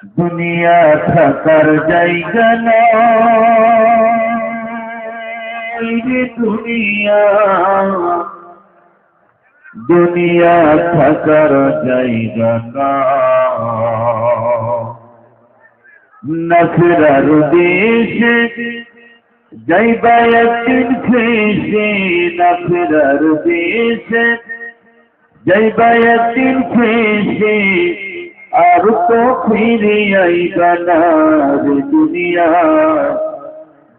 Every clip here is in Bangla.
দুনিয়া থাকার জায়গা নয় রে দুনিয়া, দুনিয়া থাকার জায়গা নয়। নফরার দেশে যাইবা একদিন ফেসে, নফরার দেশে যাইবা একদিন ফেসে, আর তো ফিরে আইবা না রে দুনিয়া,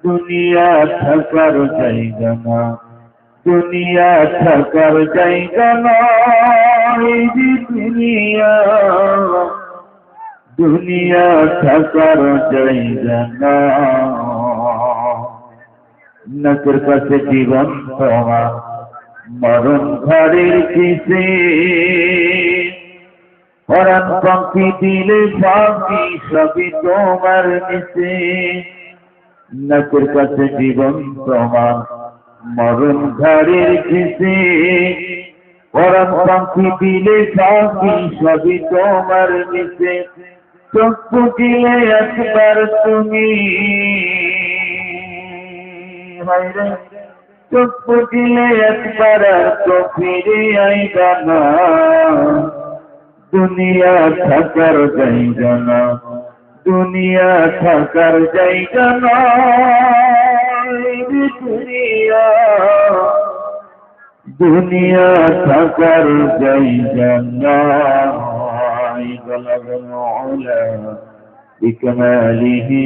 দুনিয়া থাকার জায়গা না, দুনিয়া থাকার জায়গা নয় রে দুনিয়া, দুনিয়া থাকার জায়গা না। নকের কাছে জীবন তোমার মরণ ঘরের কিসে, পরাণ পাখি দিলে পাখি সবই তোমার নিচে। নকের কাছে জীবন তোমার মরণ ঘরের কিসে, পরাণ পাখি দিলে পাখি সবই তোমার নিচে। চোখ বুঝিলে একবার তুমি, চোখ বুঝিলে একবার তো ফিরে আইবা না, দুনিয়া থাকার জায়গা না, দুনিয়া থাকার জায়গা নয় রে দুনিয়া, দুনিয়া থাকার জায়গা নয়। বলগল মওলা বিকমালিহি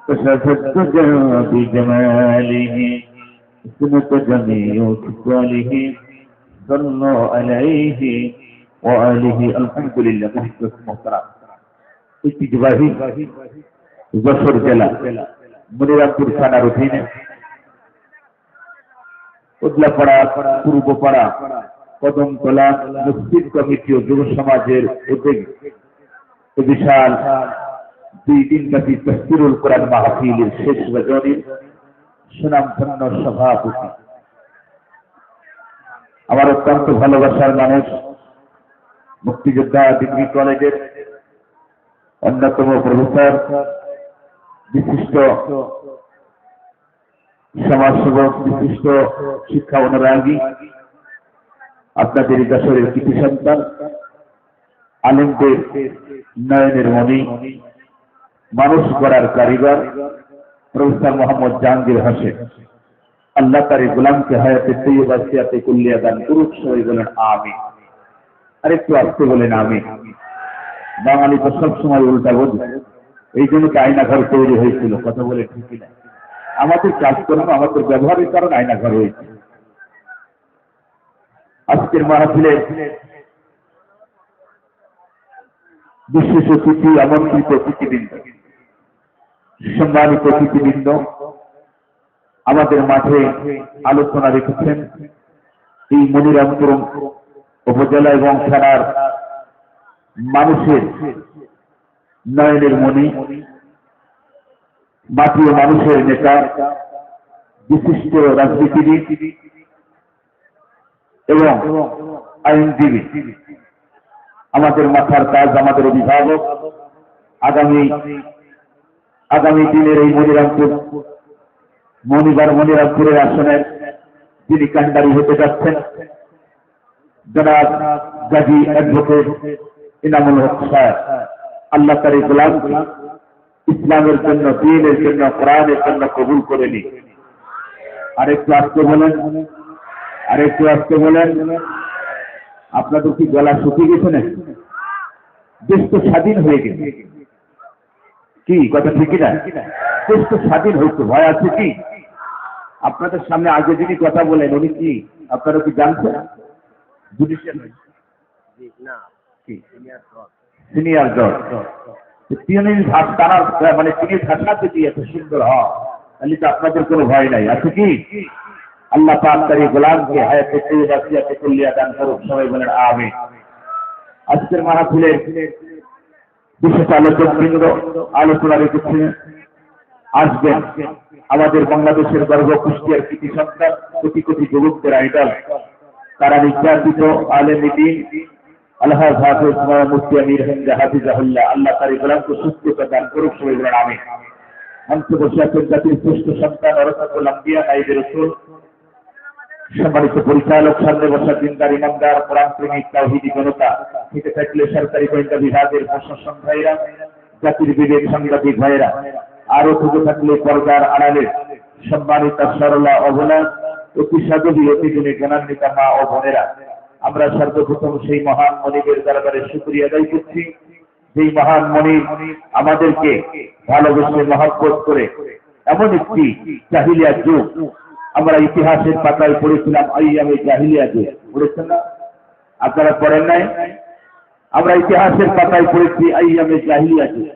كشفت الدجى بجماله، اسمت جميع خصاله، صلى عليه وآله। الحمد لله। محترم ঐতিহ্যবাহী যশোর জেলা মনিরামপুর থানার অধীনে উদলাপাড়া পূর্বপাড়া কদমতলা মসজিদ কমিটি ও যুব সমাজের উদ্যোগে বিশাল 2 দিনব্যাপী তাফসীরুল কোরআন মাহফিলের শেষ রজনীর সুনামধন্য সভাপতি, আমার অত্যন্ত ভালোবাসার মানুষ, মুক্তিযোদ্ধা ডিগ্রি কলেজের অন্যতম প্রফেসর, বিশিষ্ট সমাজসেবক, বিশিষ্ট শিক্ষা অনুরাগী, আপনাদের যশোরের কৃতি সন্তান, আলেমদের নয়নের মণি, মানুষ গড়ার কারিগর প্রফেসর মোহাম্মদ জাহাঙ্গীর হোসেন। আল্লাহ তার গোলামকে হায়াতে তৈয়বা সিয়াতে কুল্লিয়া দান করুক। সবাই বলেন আমিন। আরেকটু আসতে বলেন আমিন। বাঙালি তো সবসময় উল্টা বোঝে, এই জন্য তো আয়নাঘর তৈরি হয়েছিল। কথা বলে ঠিকই না, আমাদের কাজকর্ম আমাদের ব্যবহারের কারণে আয়নাঘর হয়েছে। আজকের মাহফিলে বিশেষ অতিথি, আমন্ত্রিত অতিথিবৃন্দ, সম্মানিত অতিথিবৃন্দ আমাদের মাঝে আলোচনা রেখেছেন এই মনিরামপুর উপজেলা এবং থানার মানুষের নয়নের মণি, মাটি ও মানুষের নেতা, বিশিষ্ট রাজনীতিবিদ এবং আইনজীবী, আমাদের মাথার তাজ, আমাদের অভিভাবক, আগামী দিনের এই মনিরামপুরের আসনের যিনি কান্ডারি হতে যাচ্ছেন, জনাব গাজী অ্যাডভোকেট ইনামুল হক সাহেব। আল্লাহ তার এই গোলামকে ইসলামের জন্য, দ্বীনের জন্য, কোরআনের জন্য কবুল করে নিন। আরেকটু আসতে বলেন, আরেকটু আসতে বলেন। আপনাদের কি গলা শুকিয়ে গেছে না? দেশ তো স্বাধীন হয়ে গেছে, কি কথা ঠিকই না? দেশ তো স্বাধীন হয়েছে, ভয় আছে কি? আপনাদের সামনে আগে যিনি কথা বলেন উনি কি আপনারা কি জানছেন? জুডিশিয়াল সিনিয়র জজ। তিনি তারা মানে তিনি ভাষা যদি এত সুন্দর হয় তাহলে তো আপনাদের কোনো ভয় নাই, আছে কি? আল্লাহ পাক তার এই গোলামকে হায়াতে তৈয়বা সিয়াতে কুল্লিয়া দান করুক। সবাই বলেন আমিন। আজকের মাহফিলের বিশেষ আলোচকবৃন্দ আলোচনা রেখেছেন, আসবেন আমাদের বাংলাদেশের গর্ব, কুষ্টিয়ার কৃতি সন্তান, কোটি কোটি যুবকদের আইডল, তারা নির্যাতিত আলেম দ্বীন আল্লাহ হাফেজ মুফতি আমির হামজা হাফিজাহুল্লাহ, আল্লাহ তার গোলামকে সুস্থতা দান করুক, সবাই বলেন আমিন। মঞ্চে বসে আছেন জাতির শ্রেষ্ঠ সন্তান ওরাসাতুল আম্বিয়া নাইবে রাসূল, সম্মানিত পরিচালক, সামনে বসা দিনদার ইমানদার কোরআন প্রেমিক তাওহীদি জনতা, থেকে থাকলে সরকারি গোয়েন্দা বিভাগের প্রশাসন ভাইরা, জাতির বিবেক সাংবাদিক ভাইরা, আরো থেকে থাকলে পর্দার আড়ালে সম্মানিত সরলা অবলা, অতি সাধবী অতি গুণী জ্ঞানান্বিতা মা ও বোনেরা, আমরা সর্বপ্রথম সেই মহান মনিবের দরবারে শুকরিয়া আদায় করছি, যেই মহান মনিব আমাদেরকে ভালোবেসে মহব্বত করে এমন একটি জাহিলিয়া যুগ, আমরা ইতিহাসের পাতায় পড়েছিলাম আইয়ামে জাহিলিয়া যুগ, পড়েছেন না? আপনারা পড়েন নাই? আমরা ইতিহাসের পাতায় পড়েছি আইয়ামে জাহিলিয়া যুগ।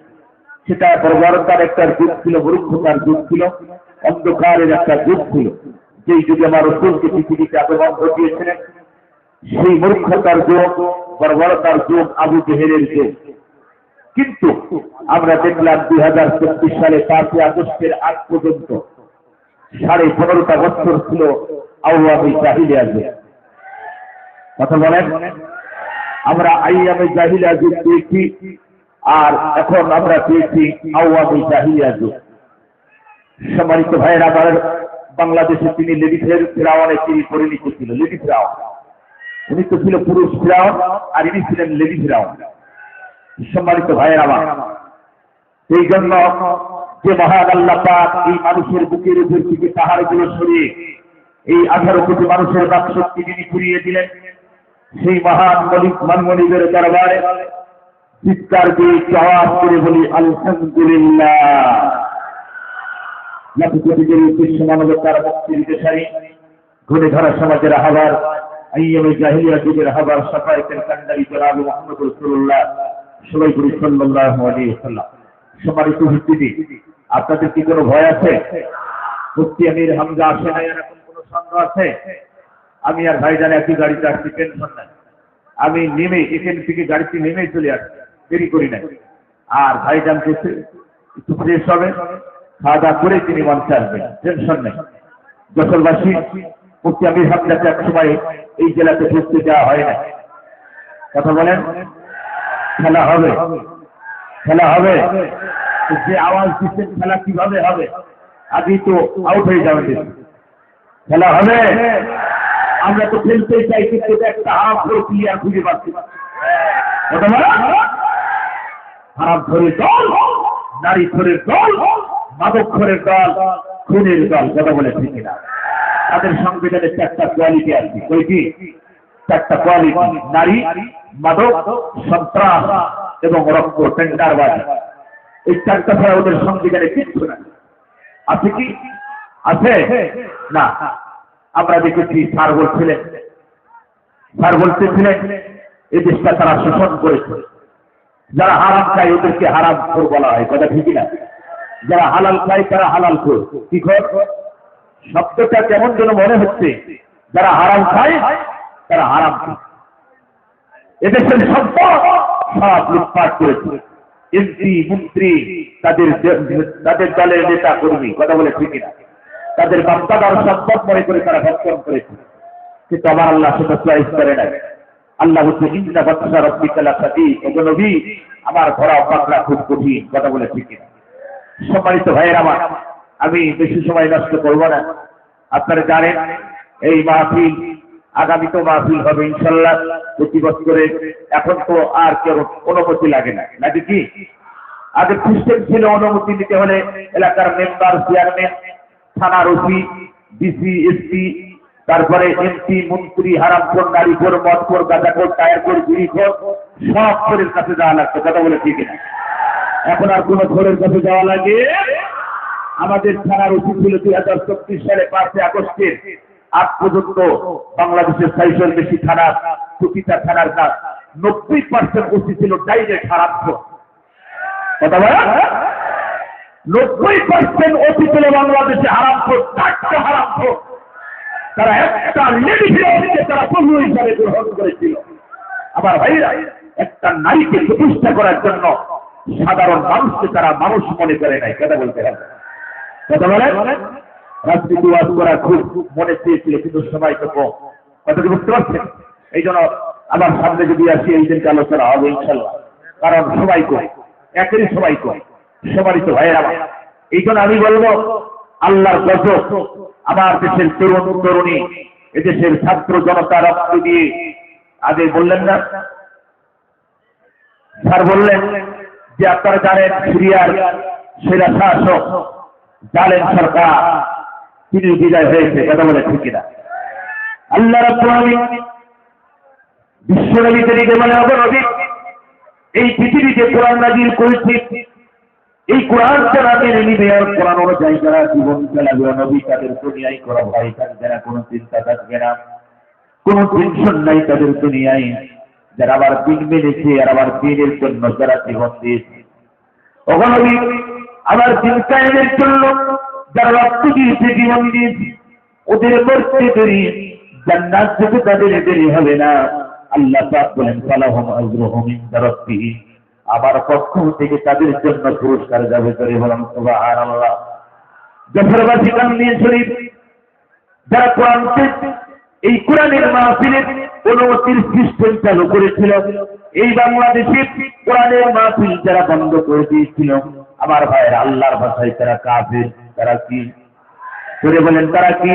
সেটা বর্বরতার একটা যুগ ছিল, মূর্খতার যুগ ছিল, অন্ধকারের একটা যুগ ছিল। যেই যুগে আমার রাসূলকে পৃথিবীতে আগমন ঘটিয়েছিলেন, সেই মূর্খতার যুগ, বর্বরতার যুগ, আবু জেহেলের যুগ। কিন্তু আমরা দেখলাম 2024 সালে 5 আগস্টের আগ পর্যন্ত 15.5টা বছর ছিল আওয়ামী জাহিলিয়া যুগ। কথা বলেন, আমরা আইয়ামে জাহিলিয়া যুগ পেয়েছি, আর এখন আমরা পেয়েছি আওয়ামী জাহিলিয়া যুগ। সম্মানিত ভাইয়েরা আমার, বাংলাদেশে তিনি লেডি ফেরাউনে তিনি পরিণত ছিল। লেডি ফেরাউন, উনি তো ছিল পুরুষ ফেরাউন, আর ইনি ছিলেন লেডি ফেরাউন। সম্মানিত ভাইয়েরা আমার, এই জন্য যে মহান আল্লাহ পাক এই মানুষের বুকের উপর থেকে পাহাড়গুলো সরিয়ে এই 18 কোটি মানুষের বাকশক্তি তিনি ফিরিয়ে দিলেন, সেই মহান মনিবের দরবারে চিৎকার দিয়ে আওয়াজ করে বলি আলহামদুলিল্লাহ। লাখো কোটিদের উদ্দেশ্যে মানবতার মুক্তির দেশারি, ঘুরে ধরা সমাজের আহ্বান, আইয়ামে জাহিলিয়া যুগের আহ্বান, সাফায়েতের কান্ডারি জনাব মুহাম্মদ রাসূলুল্লাহ সবাই করি সাল্লাল্লাহু আলাইহি ওয়াসাল্লাম। সম্মানিত উপস্থিতি, আপনাদের কি কোনো ভয় আছে? মুফতি আমির হামজা আসে না, এরকম কোনো সন্দেহ আছে? আমি আর ভাইজান একই গাড়িতে আসছি, টেনশন নাই। আমি নেমে এখান থেকে গাড়িতে নেমেই চলে আসছি, দেরি করি নাই। আর ভাইজান একটু ফ্রেশ হবে, খাওয়া দাওয়া করে তিনি মঞ্চে আসবেন, টেনশন নেই। যশোরবাসী, মুফতি আমির হামজাকে এক সময় এই জেলাতে ঢুকতে দেওয়া হয় না। কথা বলেন, খেলা হবে, খেলা হবে। যে আওয়াজ দিচ্ছেন খেলা কিভাবে হবে? আগেই তো আউট হয়ে যাবে। খেলা হবে, আমরা তো খেলতে চাই, কিন্তু একটা হাফ প্লেয়ার খুঁজে পাচ্ছি। হারাম ধরে দল, নারী ধরের দল, মাদক ধরের দল, খুনের দল। কথা বলে ঠিক না? তাদের সংবিধানে 4টা কোয়ালিটি আছে। কয়টি? 4টা কোয়ালিটি: নারী, মাদক, সন্ত্রাস এবং রক্ত টেন্ডারবাজি। এই 4টা ছাড়া ওদের সংবিধানে কিচ্ছু না। আছে কি? আছে না। আমরা দেখেছি স্যার বলতেছিলেন এই দেশটা তারা শোষণ করেছে। যারা হারাম খায় ওদেরকে হারাম খোর বলা হয়। কথা ঠিকই না? যারা হালাল খায় তারা হালাল খোর। কি খোর? শব্দটা কেমন যেন মনে হচ্ছে, যারা হারাম খায় তারা হারাম খায়। এদেশের সম্পদ সব লুটপাট করেছে। এমপি, মন্ত্রী, তাদের দলের নেতা কর্মী, কথা বলে ঠিক না, তাদের বাপ্তাদার সম্পদ মনে করে তারা ভক্ষণ করেছে। কিন্তু আমার আল্লাহ সেটা চয়েস করে নাই। আল্লাহ হচ্ছে ইন্না বাতশা রাব্বিকা লাশাদীদ। ওগো নবী, আমার ধরা পাকড়া খুব কঠিন। কথা বলে ঠিক না? সম্মানিত ভাইয়েরা আমার, আমি বেশি সময় নষ্ট করব না। আপনারা জানেন এই মাহফিল, আগামী তো মাহফিল হবে ইনশাআল্লাহ প্রতি বছরে। এখন তো আর কেউ অনুমতি লাগে না, নাকি কি? আগে সিস্টেম ছিল, অনুমতি নিতে হলে এলাকার মেম্বার, চেয়ারম্যান, থানার ওসি, ডিসি, এসপি, তারপরে এমপি, মন্ত্রী, হারামখোর, নারীখোর, মদখোর, গাঁজাখোর, টায়ারখোর, বিড়িখোর, সব খোরের কাছে যাওয়া লাগতো। কথা বলে ঠিক না? এখন আর কোন খোরের কাছে যাওয়া লাগে? আমাদের থানার ওসি ছিল 2024 সালে 5 আগস্টের আজ পর্যন্ত বাংলাদেশের 600-এর বেশি থানা, প্রতিটা থানার কাজ 90% ওসি ছিল ডাইরেক্ট হারামখোর। কথা বলে 90% ওসি ছিল বাংলাদেশে হারামখোর, 4টা হারামখোর। তারা একটা লেডি ফেরাউনকে তারা প্রভু হিসাবে গ্রহণ করেছিল। আমার ভাইরা, একটা নারীকে প্রতিষ্ঠা করার জন্য সাধারণ মানুষকে তারা মানুষ মনে করে নাই। কথা বলতে হবে। কথা বলে রাজনীতি ওয়াজ করা খুব মনে চেয়েছিল, কিন্তু সময় তো কম। কথা কি বুঝতে পারছেন? এই জন্য আমার সামনে যদি আসি এই দিনকে আলোচনা হবে ইনশাল্লাহ, কারণ সবাই কয় একেরই সবাই কয় সবারই তো ভাইয়ের আমার। এই জন্য আমি বলবো আল্লাহর গজব আমার দেশের তরুণ তরুণী, এদেশের ছাত্র জনতা রক্ত দিয়ে আগে বললেন না স্যার, বললেন যে আপনারা জানেন সিরিয়ার সেরা শাসক জালেম সরকার তিনি বিজয় হয়েছে, কথা বলে ঠিক কিনা? আল্লাহ রাব্বুল আলামিন বিশ্বনবীকে দিকে বলে নবী এই পৃথিবীতে কোরআন নাযিল করেছে, এই কোরআন যারা মেনে নিবে আর কোরআন অনুযায়ী যারা জীবন চালাবে নবী তাদের দুনিয়ায় করা ভয় থাকবে না, কোনো চিন্তা থাকবে না, কোনো টেনশন নাই তাদের দুনিয়ায়। যারা আবার দিন মেনেছে আর আবার দিনের জন্য যারা জীবন দিয়েছে, ওগো নবী আবার দিন কায়েমের জন্য যারা রক্ত দিয়েছে জীবন দিয়েছে, ওদের মরতে দেরি জান্নাত থেকে তাদের দেরি হবে না। আল্লাহ পাক বলেন ফালাহুম আজরুহুম ইনদা রাব্বিহিম, আবার পক্ষ থেকে তাদের জন্য পুরস্কার যাবে। করে বলেন সুবহানাল্লাহ। জাফরবাসী কান্দিয়ে শরীফ যারা কোরআন এই কোরআনের মাহফিলের অনুমতির সিস্টেম চালু করেছিল, এই বাংলাদেশে কোরআনের মাহফিল যারা বন্ধ করে দিয়েছিল, আমার ভাইয়ের আল্লাহর ভাষায় তারা কাফির। তারা কি করে বলেন? তারা কি?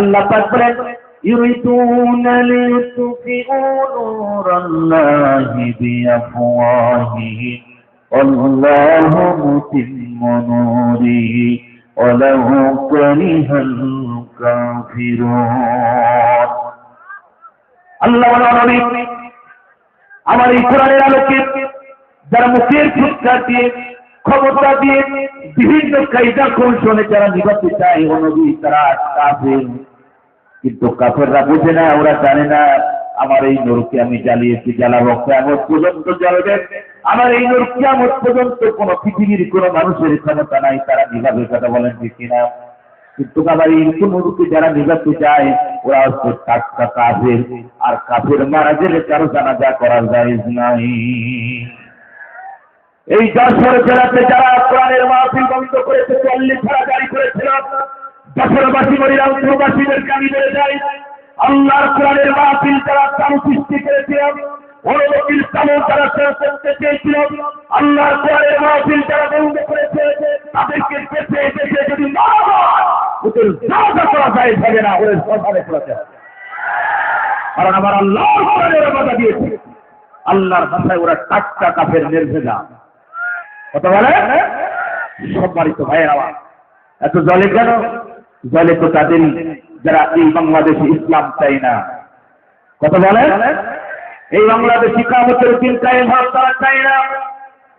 আল্লাহ পাক বলেন ইউরিদুনা লিয়ুতফিউ নূরাল্লাহি বিআফওয়াহিহিম আল্লাহু মুতিম্মু নূরিহি ওয়ালাউ কারিহাল কাফিরুন। আল্লাহ নবী আমার এই কোরআনের আলোকে যারা মুখের ফুৎকার দিয়ে ক্ষমতা দিয়ে বিভিন্ন কায়দা কৌশলে যারা নিভাতে চায় ও নবী তারা কাফের। কিন্তু কাফেররা বোঝে না, ওরা জানে না আমার এই নূরকে আমি জ্বালিয়েছি, জ্বালাবো কিয়ামত পর্যন্ত জ্বলবে। আমার এই নূর কিয়ামত পর্যন্ত কোনো পৃথিবীর কোনো মানুষের ক্ষমতা নাই, তারা নিভাবে। কথা বলেন ঠিক কিনা? কিন্তু আমার এই নূরকে যারা নিভাতে চায় ওরা হচ্ছে টাটকা কাফের, আর কাফের মারা গেলে কারো জানাজা করার জায়েজ নাই। এই যশোর জেলাতে যারা কোরআনের মাহফিল বন্ধ করেছে, ৪০ ধারা জারি করেছিল, যশোরবাসী মরিরামপুরবাসীদেরকে আমি বলে যাই, আল্লাহর কোরআনের মাহফিল যারা চালু সৃষ্টি করেছিল, অনুমতির চালু যারা করতে চেয়েছিল, আল্লাহর কোরআনের মাহফিল যারা বন্ধ করেছে, তাদেরকে দেশে দেশে যদি মারা হয় ওদের জানাজা করা যায় থাকে না, ওদের শ্মশানে করা যায়। কারণ আমার আল্লাহর কোরআনের কথা দিয়েছে, আল্লাহর ভাষায় ওরা টাটকা কাফের নির্ভেজা। কথা বলে সম্মানিত ভাইয়ের আওয়াজ এত জলে কেন? জলে তো তাদের যারা এই বাংলাদেশে ইসলাম চাই না। কথা বলে এই বাংলাদেশি কামতের দিন কায়েম হওয়ার তারা চাই না,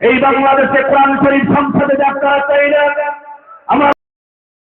এই বাংলাদেশে কোরআন শরীফ সংসদে যার তারা চাই না,